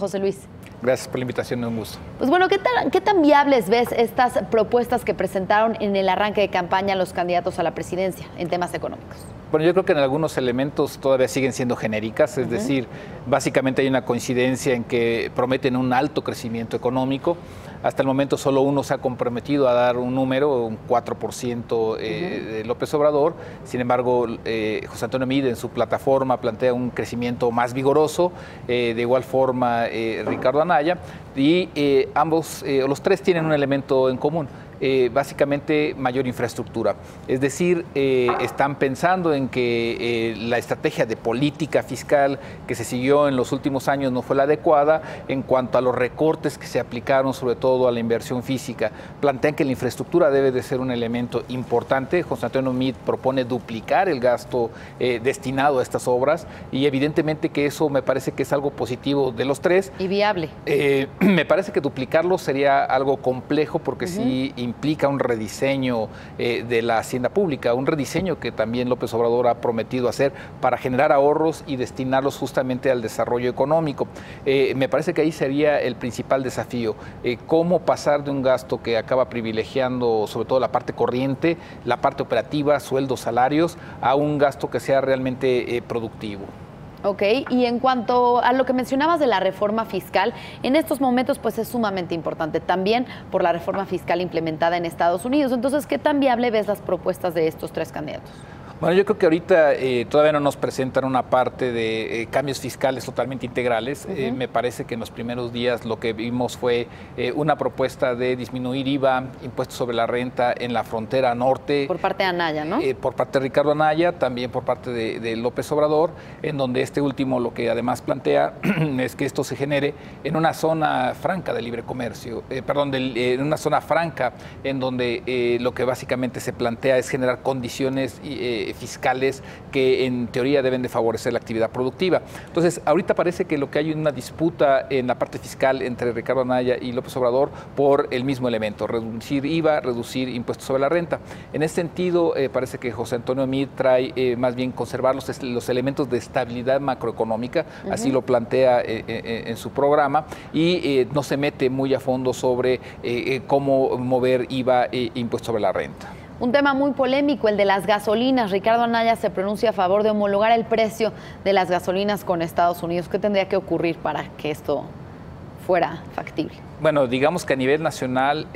José Luis. Gracias por la invitación, un gusto. Pues bueno, ¿qué tan viables ves estas propuestas que presentaron en el arranque de campaña los candidatos a la presidencia en temas económicos? Bueno, yo creo que en algunos elementos todavía siguen siendo genéricas, es decir, básicamente hay una coincidencia en que prometen un alto crecimiento económico. Hasta el momento solo uno se ha comprometido a dar un número, un 4% de López Obrador. Sin embargo, José Antonio Meade en su plataforma plantea un crecimiento más vigoroso, de igual forma Ricardo Anaya, y los tres tienen un elemento en común. Básicamente mayor infraestructura. Es decir, están pensando en que la estrategia de política fiscal que se siguió en los últimos años no fue la adecuada en cuanto a los recortes que se aplicaron, sobre todo a la inversión física. Plantean que la infraestructura debe de ser un elemento importante. José Antonio Meade propone duplicar el gasto destinado a estas obras y evidentemente que eso me parece que es algo positivo de los tres. Y viable. Me parece que duplicarlo sería algo complejo porque sí implica un rediseño de la hacienda pública, un rediseño que también López Obrador ha prometido hacer para generar ahorros y destinarlos justamente al desarrollo económico. Me parece que ahí sería el principal desafío, cómo pasar de un gasto que acaba privilegiando sobre todo la parte corriente, la parte operativa, sueldos, salarios, a un gasto que sea realmente productivo. Ok, y en cuanto a lo que mencionabas de la reforma fiscal, en estos momentos pues es sumamente importante también por la reforma fiscal implementada en Estados Unidos. Entonces, ¿qué tan viable ves las propuestas de estos tres candidatos? Bueno, yo creo que ahorita todavía no nos presentan una parte de cambios fiscales totalmente integrales. Me parece que en los primeros días lo que vimos fue una propuesta de disminuir IVA, impuestos sobre la renta en la frontera norte. Por parte de Anaya, ¿no? Por parte de Ricardo Anaya, también por parte de López Obrador, en donde este último lo que además plantea es que esto se genere en una zona franca de libre comercio, en una zona franca en donde lo que básicamente se plantea es generar condiciones fiscales que en teoría deben de favorecer la actividad productiva. Entonces, ahorita parece que lo que hay es una disputa en la parte fiscal entre Ricardo Anaya y López Obrador por el mismo elemento, reducir IVA, reducir impuestos sobre la renta. En ese sentido, parece que José Antonio Meade trae más bien conservar los elementos de estabilidad macroeconómica, así lo plantea en su programa, y no se mete muy a fondo sobre cómo mover IVA e impuestos sobre la renta. Un tema muy polémico, el de las gasolinas. Ricardo Anaya se pronuncia a favor de homologar el precio de las gasolinas con Estados Unidos. ¿Qué tendría que ocurrir para que esto fuera factible? Bueno, digamos que a nivel nacional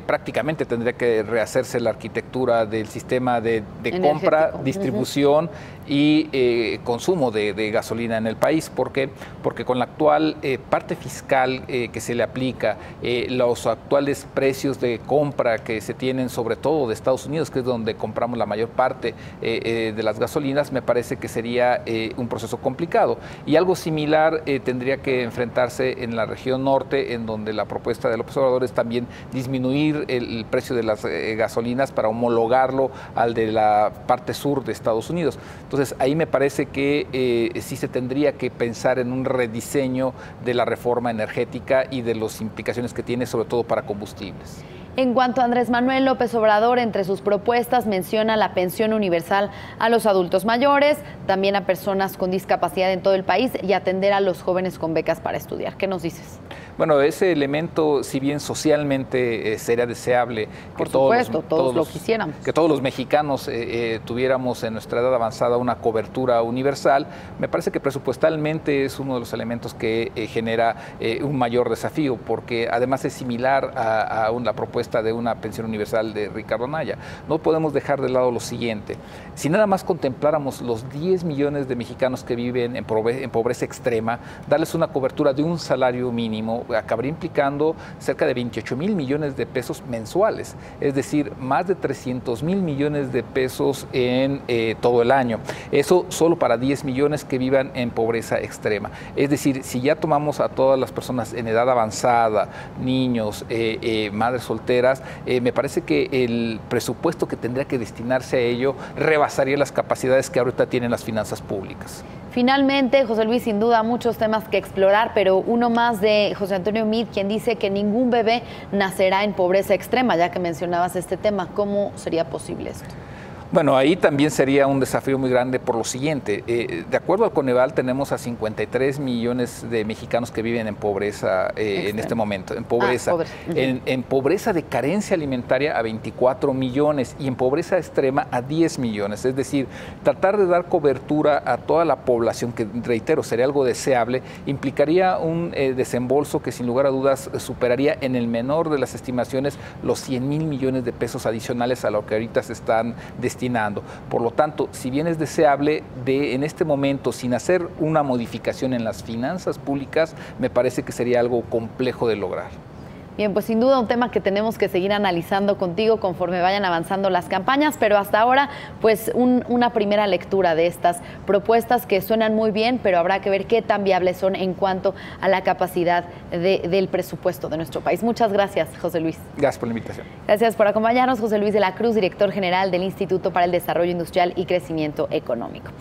prácticamente tendría que rehacerse la arquitectura del sistema de compra, distribución y consumo de gasolina en el país. ¿Por qué? Porque con la actual parte fiscal que se le aplica, los actuales precios de compra que se tienen sobre todo de Estados Unidos, que es donde compramos la mayor parte de las gasolinas, me parece que sería un proceso complicado. Y algo similar tendría que enfrentarse en la región norte, en donde la propuesta de López Obrador es también disminuir el precio de las gasolinas para homologarlo al de la parte sur de Estados Unidos. Entonces, ahí me parece que sí se tendría que pensar en un rediseño de la reforma energética y de las implicaciones que tiene, sobre todo para combustibles. En cuanto a Andrés Manuel López Obrador, entre sus propuestas menciona la pensión universal a los adultos mayores, también a personas con discapacidad en todo el país y atender a los jóvenes con becas para estudiar. ¿Qué nos dices? Bueno, ese elemento, si bien socialmente sería deseable que todos lo quisiéramos, que todos los mexicanos tuviéramos en nuestra edad avanzada una cobertura universal, me parece que presupuestalmente es uno de los elementos que genera un mayor desafío, porque además es similar a la propuesta de una pensión universal de Ricardo Anaya. No podemos dejar de lado lo siguiente: si nada más contempláramos los 10 millones de mexicanos que viven en pobreza extrema, darles una cobertura de un salario mínimo acabaría implicando cerca de 28,000 millones de pesos mensuales, es decir, más de 300,000 millones de pesos en todo el año. Eso solo para 10 millones que vivan en pobreza extrema. Es decir, si ya tomamos a todas las personas en edad avanzada, niños, madres solteras, me parece que el presupuesto que tendría que destinarse a ello rebasaría las capacidades que ahorita tienen las finanzas públicas. Finalmente, José Luis, sin duda muchos temas que explorar, pero uno más de José Antonio Meade, quien dice que ningún bebé nacerá en pobreza extrema, ya que mencionabas este tema. ¿Cómo sería posible esto? Bueno, ahí también sería un desafío muy grande por lo siguiente. De acuerdo al Coneval, tenemos a 53 millones de mexicanos que viven en pobreza en este momento. En pobreza. En pobreza de carencia alimentaria a 24 millones y en pobreza extrema a 10 millones. Es decir, tratar de dar cobertura a toda la población, que reitero, sería algo deseable, implicaría un desembolso que sin lugar a dudas superaría en el menor de las estimaciones los 100,000 millones de pesos adicionales a lo que ahorita se están destinando. Por lo tanto, si bien es deseable en este momento, sin hacer una modificación en las finanzas públicas, me parece que sería algo complejo de lograr. Bien, pues sin duda un tema que tenemos que seguir analizando contigo conforme vayan avanzando las campañas, pero hasta ahora pues una primera lectura de estas propuestas que suenan muy bien, pero habrá que ver qué tan viables son en cuanto a la capacidad del presupuesto de nuestro país. Muchas gracias, José Luis. Gracias por la invitación. Gracias por acompañarnos, José Luis de la Cruz, director general del Instituto para el Desarrollo Industrial y Crecimiento Económico.